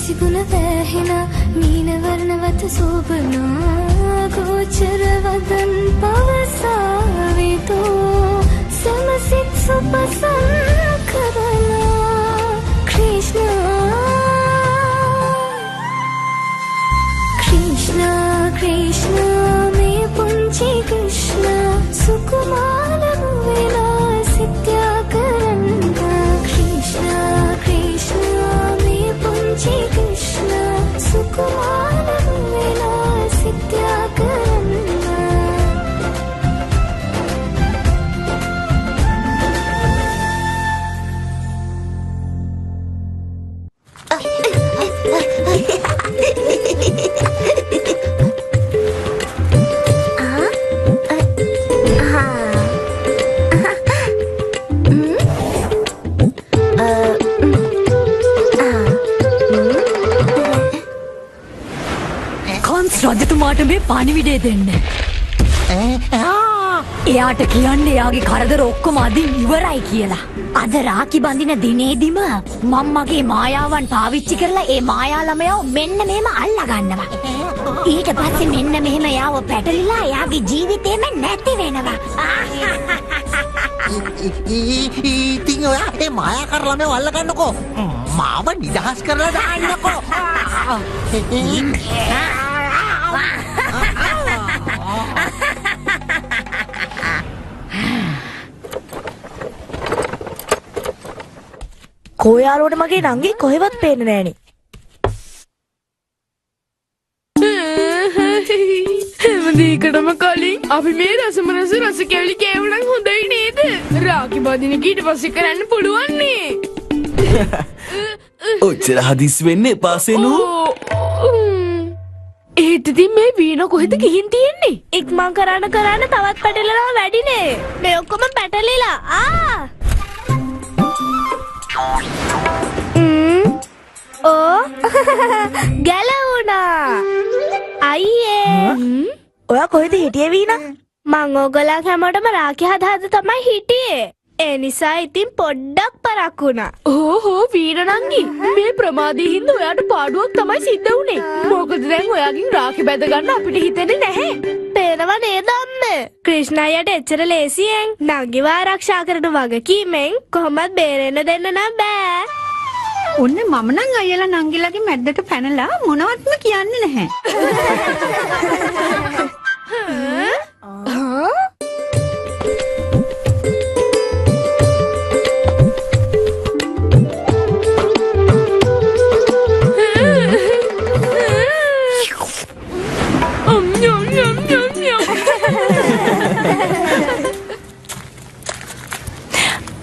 විසිපුන වැහෙන මීන වර්ණවත සෝබනා ගෝචර වදන් පවසාවිතෝ සමසිත සුපසන් කරනා Krishna Krishna මේ පුංචි Krishna සුකුමාර වෙලා සිත්‍යා කරන්න Krishna Krishna මේ පුංචි Krishna සුකුමාර වෙලා සිත්‍යා කරන්න රජතුමාට මේ පණිවිඩය දෙන්න. එයාට කියන්න එයාගේ කරදර ඔක්කොම අදින් ඉවරයි කියලා. අද රාකි බඳින දිනේදිම මම මගේ මායාවන් පාවිච්චි කරලා ඒ මායා ළමයාව මෙන්න මෙහෙම අල්ලා ගන්නවා. ඊට පස්සේ මෙන්න මෙහෙම එයාව පැටලිලා එයාගේ ජීවිතේම නැති වෙනවා. ඉතින් ඔයා ඒ මායාකාර ළමයාව අල්ලා ගන්නකෝ. මාව නිදහස් කරලා දාන්නකෝ. කෝයාලුවට මගේ නංගි කොහෙවත් පේන්නේ නෑනේ. හැමදේකටම කලින් අපි මේ රස කැවිලි කෑවනම් හොඳයි නේද? රාකි බදින ඊට පස්සේ කරන්න පුළුවන් නේ. ඔච්චර හදිස් වෙන්න එපා සෙනු. ඒත් ඉතින් මේ වීණ කොහෙද ගිහින් තියෙන්නේ? ඉක්මන් කරන්න තවත් පැටලෙනවා වැඩිනේ. මේ ඔක්කොම පැටලිලා. ඕ ගැලවුණා. අයියේ. ඔයා කොහෙද හිටියේ වීණා? මං ඕගොල්ලන් හැමෝටම රාකි හදාද තමයි හිටියේ. ඒ නිසා ඉතින් පොඩ්ඩක් පරක් වුණා. ඕහෝ වීණ නංගි මේ ප්‍රමාදයේ හින්දා ඔයාට පාඩුවක් තමයි සිද්ධ වුනේ. මොකද දැන් ඔයාගෙන් රාකි බැඳ ගන්න අපිට හිතෙන්නේ නැහැ. පේනව නේද අම්මේ? ක්‍රිෂ්ණායට එච්චර ලේසියෙන් නංගිව ආරක්ෂා කරන වගකීමෙන් කොහොමද බේරෙන්න දෙන්න නම් බෑ. ඔන්න මම නම් අයියලා නංගිලාගේ මැද්දට පැනලා මොනවත්ම කියන්නේ නැහැ.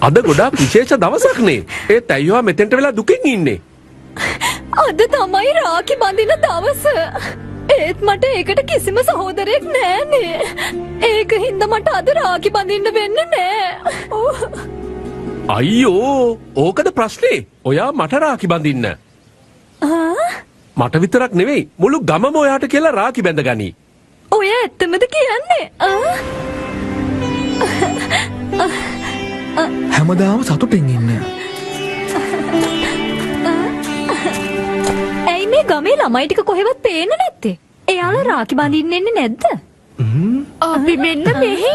අද ගොඩාක් විශේෂ දවසක් නේ. ඒත් අයියෝ මෙතෙන්ට වෙලා දුකින් ඉන්නේ. අද තමයි රාකි බඳින දවස. ඒත් මට ඒකට කිසිම සහෝදරයෙක් නෑනේ. ඒක හින්දා මට අද රාකි බඳින්න වෙන්නේ නෑ. අයියෝ ඕකද ප්‍රශ්නේ? ඔයා මට රාකි බඳින්න. මට විතරක් නෙවෙයි මුළු ගමම ඔයාට කියලා රාකි බැඳගනි. ඔය ඇත්තමද කියන්නේ? හැමදාම සතුටින් ඉන්න. ඇයි මේ ගමේ ළමයි ටික කොහෙවත් පේන්නේ නැත්තේ? එයාලා රාකි බඳින්න එන්නේ නැද්ද? අපි මෙන්න මෙහෙ.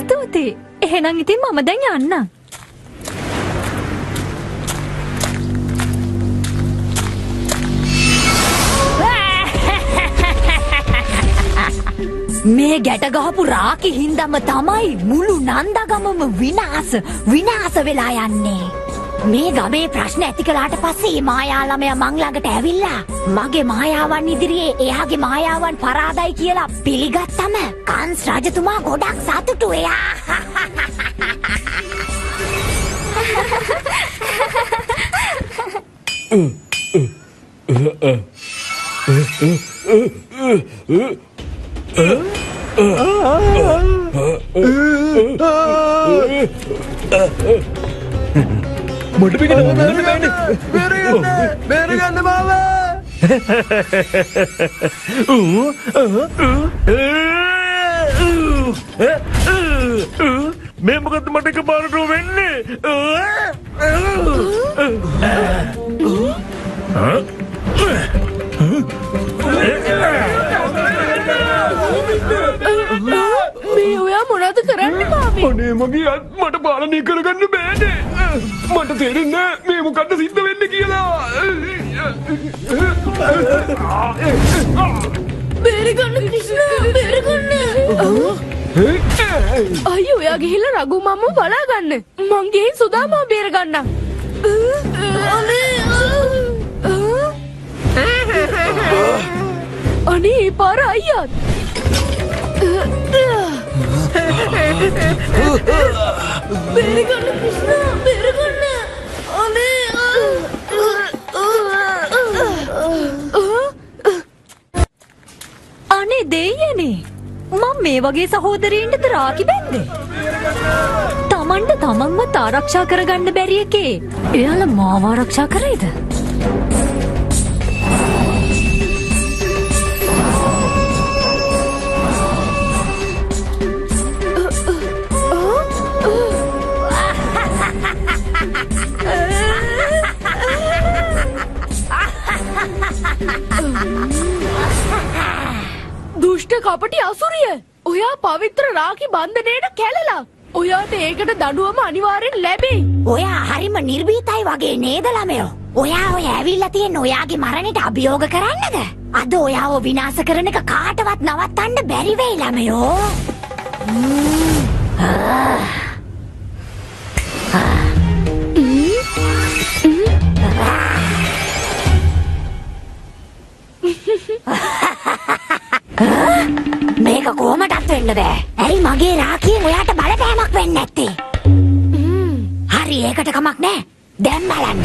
ස්තුතියි. එහෙනම් ඉතින් මම දැන් යන්නම්. මේ ගැට ගහපු රාකි හින්දම තමයි මුළු නන්දගමම විනාශ වෙලා යන්නේ. මේ ගමේ ප්‍රශ්න ඇති කළාට පස්සේ මායා ළමයා මං ළඟට ඇවිල්ලා මගේ මායාවන් ඉදිරියේ එයාගේ මායාවන් පරාදයි කියලා පිළිගත්තම කංස් රජතුමා ගොඩක් සතුටු වෙයා. මට මේක නවත්තන්න බෑනේ. බේරගන්න මාව. මේ මොකද මට එකපාරට වෙන්නේ? මේ ඔයා මොනවද කරන්නේ මාමේ? අනේ මගේ අත් මට පාලනය කරගන්න බෑනේ. මට තේරෙන්නේ නැහැ මේ මොකද්ද සිද්ධ වෙන්නේ කියලා. බේරගන්න ක්‍රිෂ්ණා බේරගන්න. අයියෝ ඔයා ගිහිල්ලා රඝු මාමව බලා ගන්න. මං ගිහින් සුදාමව බේරගන්නම්. අනේ පාර අයියා. බේරගන්න ක්‍රිෂ්ණා බේරගන්න. අනේ දෙයියනේ මම මේ වගේ සහෝදරයින්ටද රාකි බැන්දේ? තමන්ට තමන්ව ආරක්ෂා කරගන්න බැරි එකේ එයාලා මාව ආරක්ෂා කරයිද? දුෂ්ට කපටි අසුරිය. ඔයා පවිත්‍ර රාකි බන්ධනයට කැළලා. ඔයාට ඒකට දඬුවම අනිවාර්යෙන් ලැබෙයි. ඔයා හරිම නිර්භීතයි වගේ නේද ළමයෝ? ඔයා ඔය ඇවිල්ලා තියෙන ඔයාගේ මරණයට අභියෝග කරන්නද? අද ඔයාව විනාශ කරන එක කාටවත් නවත්තන්න බැරි වෙයි ළමයෝ. මේක කොහොමදත් වෙන්න බෑ. ඇයි මගේ රාකියෙන් ඔයාට බලපෑමක් වෙන්නේ නැත්තේ? හරි ඒකට කමක් නෑ. දැන් බලන්න.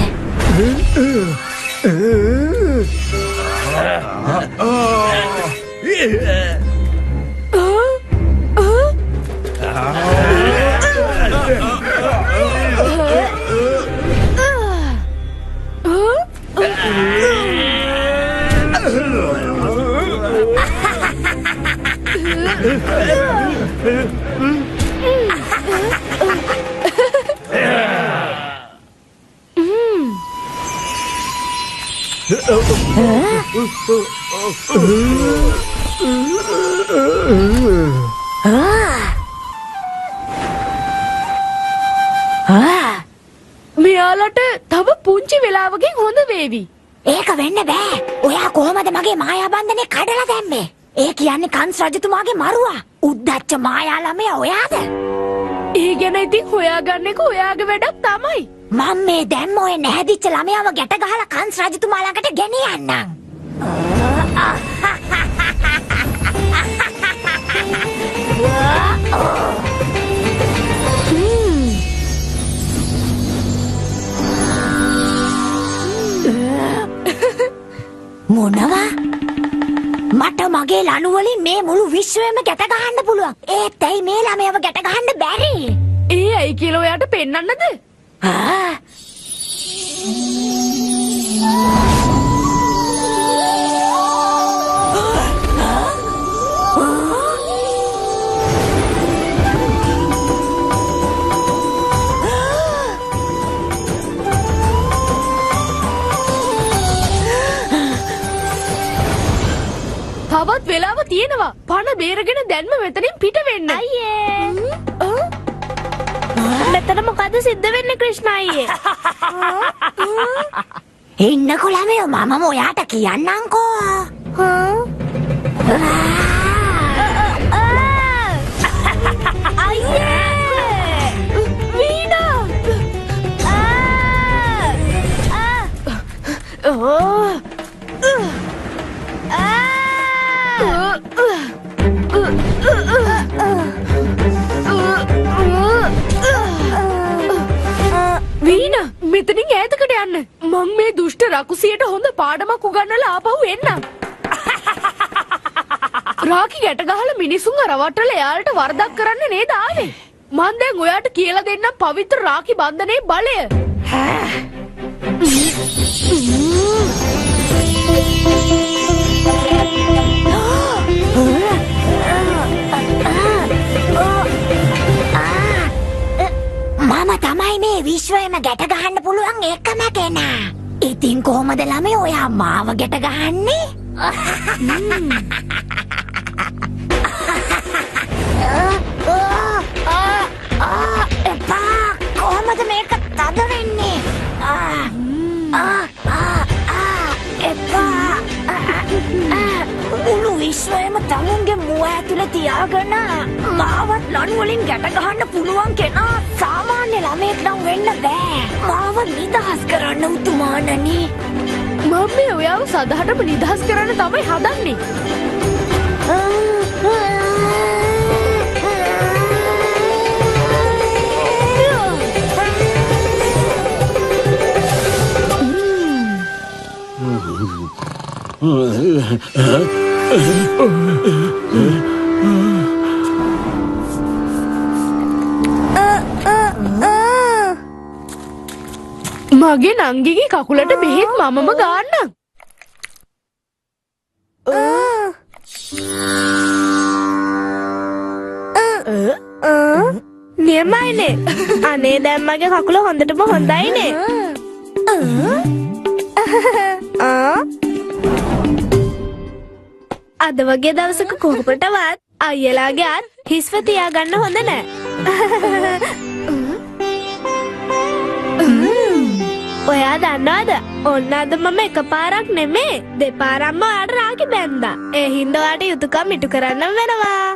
මෙයාලට තව පුංචි වෙලාවකින් හොඳ වේවි. ඒක වෙන්න බෑ. ඔයා කොහොමද මගේ මායා බන්ධනේ කඩලා දැම්මේ? ඒ කියන්නේ කංශ රජතුමාගේ මරුවා. උද්දච්ච මායා ළමයා ඔයාද? ඒ ගැන ඉතින් හොයාගන්න එක ඔයාගේ වැඩක් තමයි. මම මේ දැම්ම ඔය නැහැදිච්ච ළමයාව ගැට ගහලා කංශ රජතුමා ළඟට ගෙනියන්නම්. මොනවා? මට මගේ ලණු වලින් මේ මුළු විශ්වයම ගැට ගහන්න පුළුවන්. ඒත් ඇයි මේ ළමයාව ගැට ගහන්න බැරි? ඒ ඇයි කියලා ඔයාට පෙන්වන්නද? තවත් වෙලාව තියෙනවා. පණ බේරගෙන දැන්ම මෙතනින් පිට වෙන්න. අයියේ. මෙතන මොකද සිද්ධ වෙන්නේ ක්‍රිෂ්ණා අයියේ? ඉන්නකො ළමයෝ මම ඔයාට කියන්නම්කෝ. අයියේ! වීණා! වීණා මෙතනින් ඈතකට යන්න. මං මේ දුෂ්ට රකුසියට හොඳ පාඩමක් උගන්වලා ආපහු එන්නම්. රාකි ගැට ගහලා මිනිසුන්ව රවට්ටලා එයාලට වරදක් කරන්න නේද ආවේ? මං දැන් ඔයාට කියලා දෙන්නම් පවිත්‍ර රාකි බන්ධනයේ බලය. හැමෝගෙම ගැට ගහන්න පුළුවන් එකම කෙනා. ඉතින් කොහොමද ළමයි ඔයා මාව ගැට ගහන්නේ? එපා කොහොමද මේක තද වෙන්නේ? එපා මුළු විශ්වයම තමුන්ගේ මුව ඇතුළේ තියාගෙන මාවත් ලණු වලින් ගැට ගහන්න පුළුවන් කෙනා සාමාන්‍ය ළමයෙක් නම් වෙන්න බෑ. මාව නිදහස් කරන්න උතුමාණනි. මම මේ ඔයාව සදහටම නිදහස් කරන්න තමයි හදන්නේ. මගේ නංගිගේ කකුලට බෙහෙත් මමම ගන්නම්. නියමයිනේ. අනේ දැන් මගේ කකුල හොඳටම හොඳයිනේ. අද වගේ දවසක කොහොමටවත් අයියලාගේ අත් හිස්ව තියාගන්න හොඳ නෑ. ඔයා දන්නවද? ඔන්න අද මම එකපාරක් නෙමේ දෙපාරක්ම ඔයාට රාකි බැන්දා. ඒ හින්දා ඔයාට යුතුයකම් ඉටු කරන්න වෙනවා.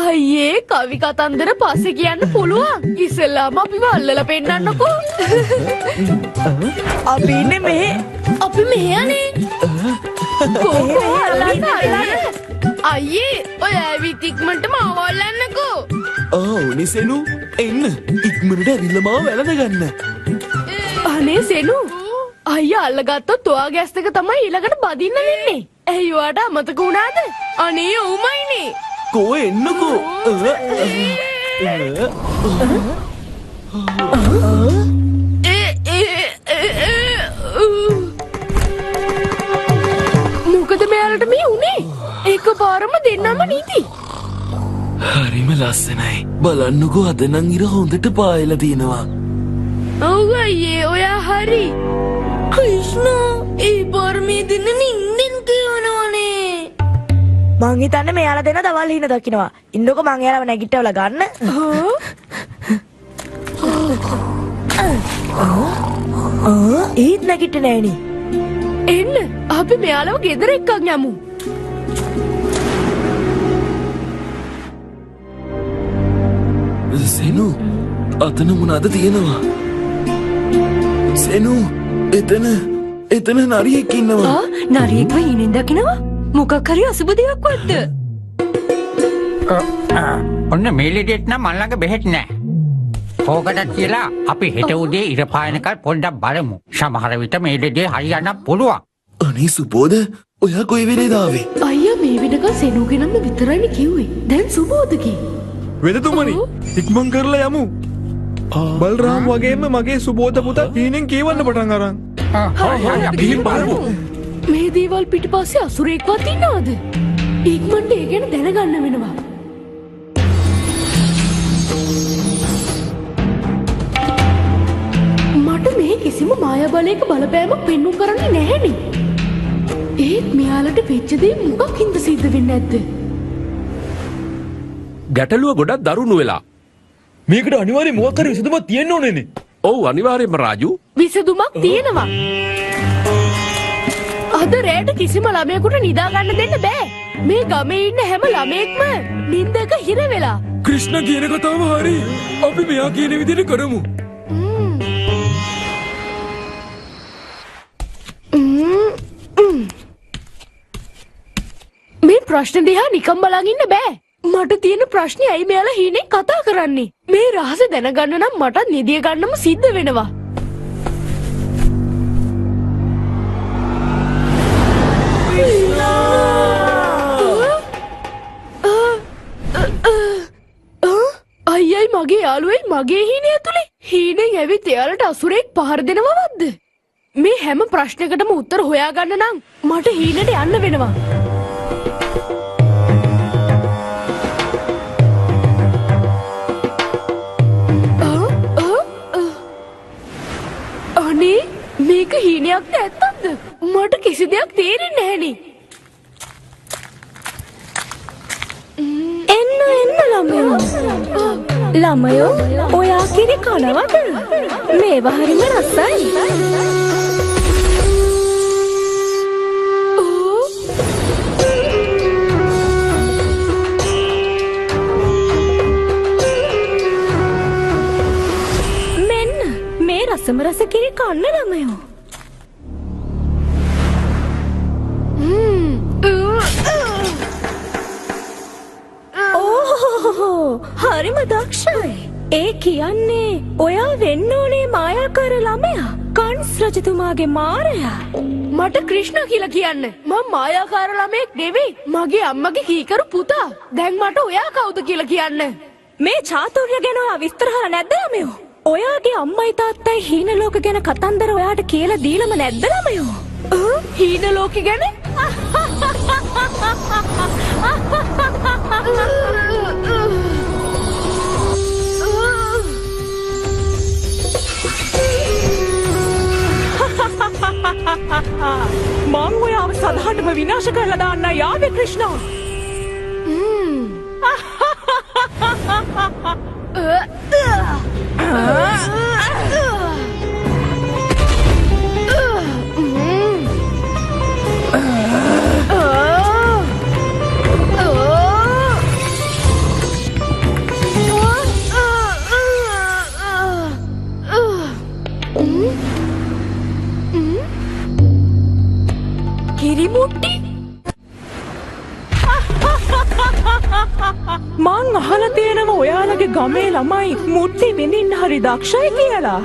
අයියේ කවි කතන්දර පස්සේ කියන්න පුළුවන්. ඉස්සෙල්ලාම අපිව අල්ලලා පෙන්නන්නකෝ. අපි ඉන්නේ මෙහෙ. අපි මෙහෙයනේ. කොහොම අල්ලන්න අයියේ ඔය ඇවිත් ඉක්මනට මාව අල්ලන්නකෝ. ඕනේ සෙනු එන්න ඉක්මනට ඇවිල්ලා මාව වැළඳ ගන්න. අනේ සෙනු අයියා අල්ලගත්තොත් ඔයාගේ ඇස් දෙක තමයි ඊළඟට බදින්න වෙන්නේ. ඇයි ඔයාට අමතක වුණාද? අනේ ඔව්මයිනේ. කෝ එන්නකෝ. මොකද මෙයාලට මේ උනේ? එකපාරම දෙන්නම නීති. හරිම ලස්සනයි. බලන්නකෝ අද නම් ඉර හොඳට පායලා තියෙනවා. ඔව් අයියේ ඔයා හරි. ක්‍රිෂ්ණා ඒ බර්මේ දෙන්න නින්දෙන් කියනවනේ. මං හිතන්නේ මෙයාලා දෙන දවල් හින දකින්නවා. ඉන්නකො මං එයාලව නැගිටවලා ගන්න. ඒත් නැගිටින්නේ නෑනේ. එන්න අපි මෙයාලව ගෙදර එක්කන් යමු. සෙනු අතන මොනවද තියෙනවා? සෙනු එතන නරියෙක් ඉන්නවා. නරියෙක්ව හීනෙන් දකිනවා? මොකක් හරි අසුබ දෙයක් වත්ද? ඔන්න මේ ලෙඩේට නම් මන් ළඟ බෙහෙත් නෑ. ඕකට කියලා අපි හෙට උදේ ඉර පායනකල් පොඩ්ඩක් බලමු. සමහර විට මේ ලෙඩේ හරියන්න පුළුවන්. අනේ සුබෝධ ඔයා කොයි වෙලේද ආවේ? අයියා මේ වෙනකන් සෙනුගෙනම විතරයිනේ කිව්වේ. දැන් සුබෝධකි. වෙනතුමනි ඉක්මන් කරලා යමු. බල්රාම් වගේම මගේ සුබෝධ පුතා හීනෙන් කියවන්න පටන් අරන්. ගිහින් බලමු. මේ දේවල් පිටිපස්සේ අසුරෙක්වත් ඉන්නවද? ඉක්මනට ඒ ගැන දැනගන්න වෙනවා. මට මේ කිසිම මායා බලයක බලපෑමක් පෙන්වු කරන්නේ නැහැනේ. ඒත් මෙයාලට වෙච්ච දේ මොකක් හින්ද සිද්ධ වෙන්නේ නැද්ද? ගැටලුව ගොඩක් දරුණු වෙලා. මේකට අනිවාර්යයෙන් මොකක් හරි විසඳුමක් තියෙන්න ඕනේනේ. ඔව් අනිවාර්යයෙන්ම රාජු. විසඳුමක් තියෙනවා. අද රැට කිසිම ළමයෙකුට නිදා ගන්න දෙන්න බෑ. මේ ගමේ ඉන්න හැම ළමයෙක්ම නිින්දක හිර වෙලා. ක්‍රිෂ්ණ කියන කතාව හරි. අපි මෙයා කියන විදිහට කරමු. මේ ප්‍රශ්න දිහා නිකම් බලන් ඉන්න බෑ. මට තියෙන ප්‍රශ්නේ ඇයි මෙයාලා හීනෙන් කතා කරන්නේ? මේ රහස දැනගන්න නම් මට නිදිය ගන්නම සිද්ධ වෙනවා. අයියයි මගේ යාළුවයි මගේ හීනේ ඇතුලේ හීනෙන් ඇවිත් එයාලට අසුරෙක් පහර දෙනවවත්ද? මේ හැම ප්‍රශ්නයකටම උත්තර හොයාගන්න නම් මට හීනට යන්න වෙනවා. අනේ මේක හීනයක් නැත්තක්ද? මට කිසි දෙයක් තේරෙන්නේ නැහෙනේ. එන්න ළමයෝ. ළමයෝ ඔයා කිරි කනවද? මේවා හරිම රසයි. මෙන්න මේ රසම රස කිරි කන්න ළමයෝ. හරිම දක්ෂයි. ඒ කියන්නේ ඔයා වෙන්න ඕනේ මායාකාර ළමයා. කන්ස් රජතුමාගේ මාරයා. මට ක්‍රිෂ්ණ කියලා කියන්න. මම මායාකාර ළමෙක් නෙවෙයි. මගේ අම්මගේ කීකරු පුතා. දැන් මට ඔයා කවුද කියලා කියන්න. මේ චාතුර්ය ගැන ඔයා විස්තර අහලා නැද්ද ළමයෝ? ඔයාගේ අම්මයි තාත්තයි හීන ලෝක ගැන කතන්දර ඔයාට කියලා දීලම නැද්ද ළමයෝ? හීන ලෝකෙ ගැන? මං ඔයාව සදහටම විනාශ කරලා දාන්න යාවේ ක්‍රිෂ්ණා. කිරිමුට්ටි? මං අහලා තියෙනවා ඔයාලගේ ගමේ ළමයි මුට්ටි විඳින්න හරි දක්ෂයි කියලා.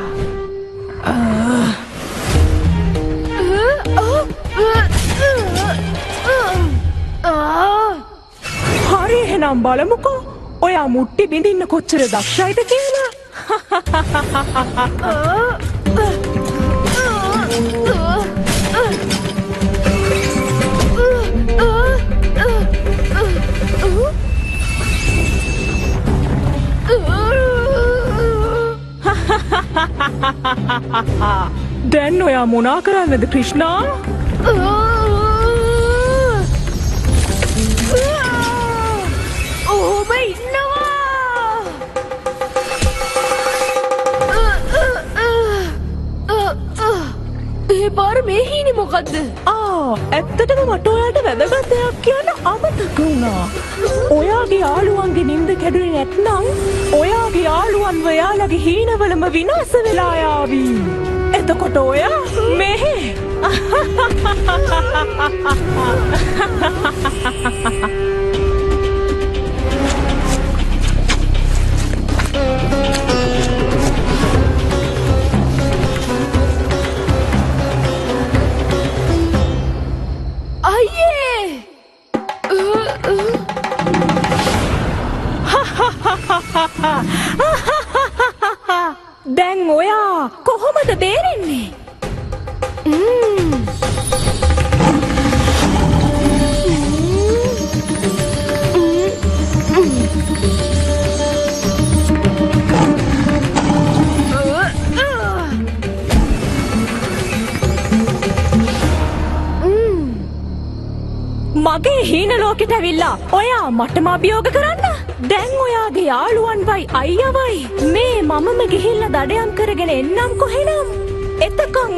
හරි එහෙනම් බලමුකෝ ඔයා මුට්ටි විඳින්න කොච්චර දක්ෂයිද කියලා. දැන් ඔයා මොනා කරන්නද ක්‍රිෂ්ණා? ඔහොම ඉන්නවා. ඒ පාර මේ හීනේ මොකද්ද? ඇත්තටම මට ඔයාට වැදගත් දෙයක් කියන්න අමතක වුණා. ඔයාගේ යාළුවන්ගේ නිින්ද කැඩුනේ නැත්නම් ඔයාගේ යාළුවන්ව යාළගේ හීනවලම විනාශ වෙලා යාවි. එතකොට ඔයා මෙහෙ දැන් ඔයා කොහොමද බේරෙන්නේ? මගේ හීන ලෝකෙට ඇවිල්ලා ඔයා මටම අභියෝග කරන්න. දැන් ඔයාගේ යාළුවන්වයි අයියවයි මේ මමම ගිහිල්ලා දඩයම් කරගෙන එන්නම් කොහෙනම්. එතකන්